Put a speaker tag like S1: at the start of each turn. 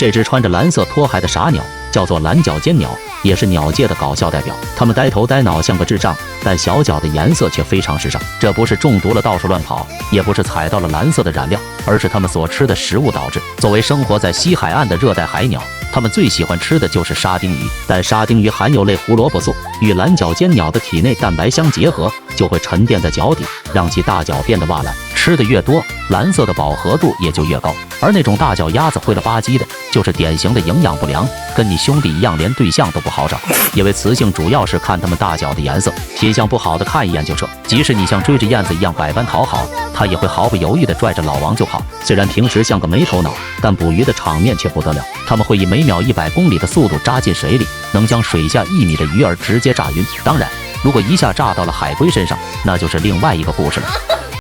S1: 这只穿着蓝色拖鞋的傻鸟叫做蓝脚尖鸟，也是鸟界的搞笑代表。它们呆头呆脑像个智障，但小脚的颜色却非常时尚。这不是中毒了到处乱跑，也不是踩到了蓝色的染料，而是它们所吃的食物导致。作为生活在西海岸的热带海鸟，它们最喜欢吃的就是沙丁鱼，但沙丁鱼含有类胡萝卜素，与蓝脚尖鸟的体内蛋白相结合，就会沉淀在脚底，让其大脚变得洼蓝。吃的越多，蓝色的饱和度也就越高。而那种大脚丫子灰了吧唧的，就是典型的营养不良，跟你兄弟一样，连对象都不好找。因为雌性主要是看它们大脚的颜色，品相不好的看一眼就撤。即使你像追着燕子一样百般讨好，它也会毫不犹豫地拽着老王就跑。虽然平时像个没头脑，但捕鱼的场面却不得了。它们会以每秒100公里的速度扎进水里，能将水下1米的鱼儿直接炸晕。当然，如果一下炸到了海龟身上，那就是另外一个故事了。